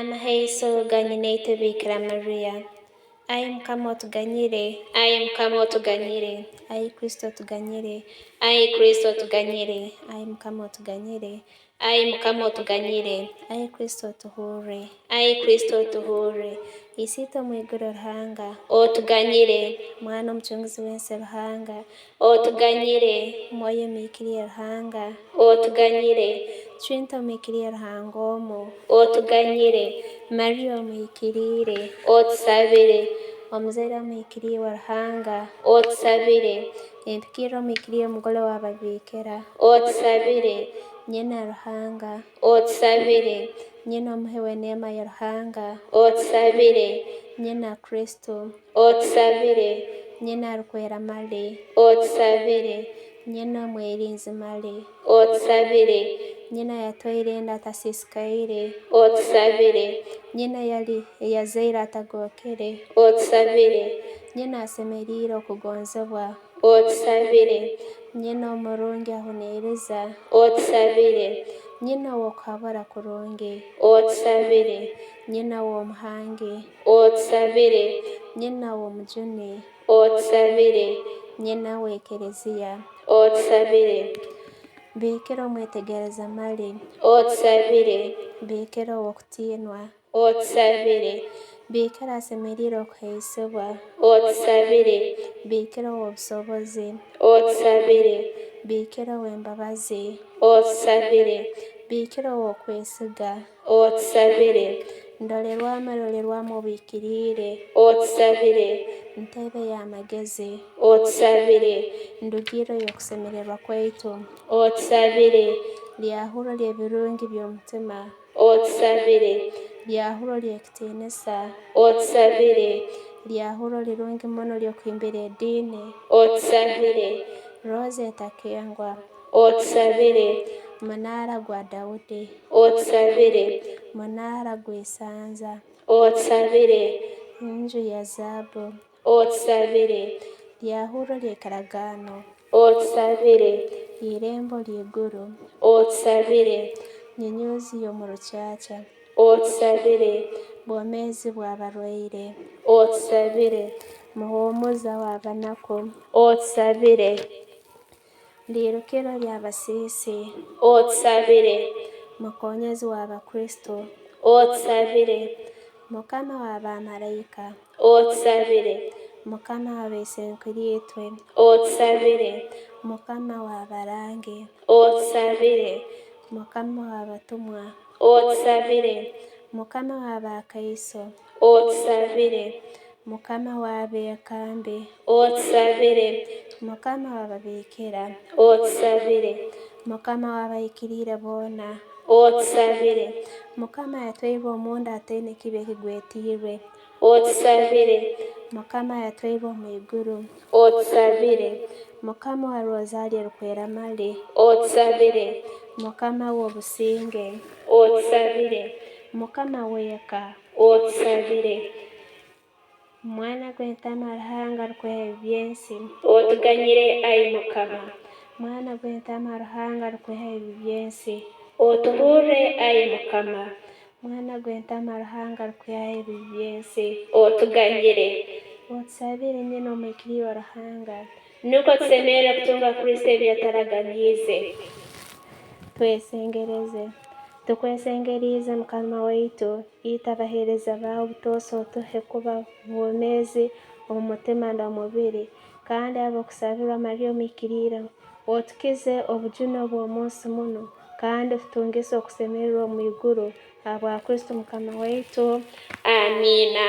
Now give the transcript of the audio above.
Amahaiso ganyinete Biikira Maria. Ayi Mukama otuganyire, ayi Mukama otuganyire, ayi Kristo otuganyire, ayi Kristo otuganyire, ayi Mukama otuganyire, ayi Mukama otuganyire, ayi Kristo otuhure, ayi Kristo otuhure. Isito mwiguru Ruhanga otuganyire, Mwana omucunguzi w'ensi Ruhanga otuganyire, Mwoyo mwikiriye Ruhanga otuganyire, Twinto mwikiriye Ruhanga omu otuganyire, Maria omwikirire otusabire, Omuzaire omwikiriye wa Ruhanga otusabire, Biikira omwikiriye omugore w'ababiikira otusabire, Nyina Ruhanga otusabire, Nyina omuhe w'eneema ya Ruhanga otusabire, Nyina Kristo otusabire, Nyina arukwera mali otusabire, Nyina omwerinzi mali otusabire, Nyina yatwaire enda atasisikaire otusabire, Nyina yali eyazaire atagokere otusabire, Nyina asemeriire okugonzebwa otusabire, Nyina omurungi ahuniriza otusabire, Nyina w'okuhabura kurungi otusabire, Nyina w'omuhangi otusabire, Nyina w'omujuni otusabire, Nyina w'ekereziya otusabire, Biikira omwetegereza mali otusabire, Biikira ow'okutiinwa otusabire, Biikira asemeriire okuhaisibwa otusabire, Biikira ow'obusobozi otusabire, Biikira ow'embabazi otusabire, Biikira ow'okwesiga otusabire, Ndorerwamu erorerwamu obwikiriire otusabire, Ntebe y'amagezi otusabire, Ndugiiro y'okusemererwa kwaitu otusabire, Lyahuro ly'ebirungi by'omutima otusabire, Lyahuro ly'ekitiinisa otusabire, Lyahuro lirungi muno ly'okuhimbira ediini otusabire, Rooza etakengwa otusabire, Munaara gwa Dawudi otusabire, Munaara gw'Isanza otusabire, Enju ya Zaabu otusabire, Lyahuro ly'ekaragaano otusabire, Irembo ly'iguru otusabire, Nyunyuzi y'omu rucaca otusabire, Bwomeezi bw'abarwaire otusabire, Muhuumuza w'abanaku otusabire, Liirukiro ly'abasiisi otusabire, Mukoonyezi w'abakristo otusabire, Mukama w'abamalaika otusabire, Mukama w'abaisenkuliitwe otusabire, Mukama w'abarangi otusabire, Mukama w'abatumwa otusabire, Mukama w'abakaiso otusabire, Mukama w'abeekambi otusabire, Mukama w'ababiikira otusabire, Mukama w'abaikiriire boona otusabire, Mukama yatwairwe omunda ataine kibi ekigwetiirwe otusabire, Mukama yatwairwe omwiguru otusabire, Mukama wa Rozaali erukwera mali otusabire, Mukama w'obusinge otusabire, Mukama w'eka otusabire, Mwana gw'Entaama Ruhanga arukuha ebyensi otuganyire ayi Mukama, Mwana gw'Entaama Ruhanga arukuha ebyensi otuhure ayi Mukama, Mwana gw'Entaama Ruhanga arukuha ebyensi otuganyire otusabire Nyina omwikiriye wa Ruhanga nuko tusemerere kutunga Kristo ebyataraganiize. Twesengereze. Tukwesengeriize Mukama waitu, ita abaheereza bawe obutoosa otuhe kuba bwomeezi omu mutima n'omubiri, kandi abokusabirwa Maria omwikiriire otukize obujune obw'omunsi muno, kandi tutungise okusemererwa omu iguru habwa Kristo Mukama waitu. Amiina.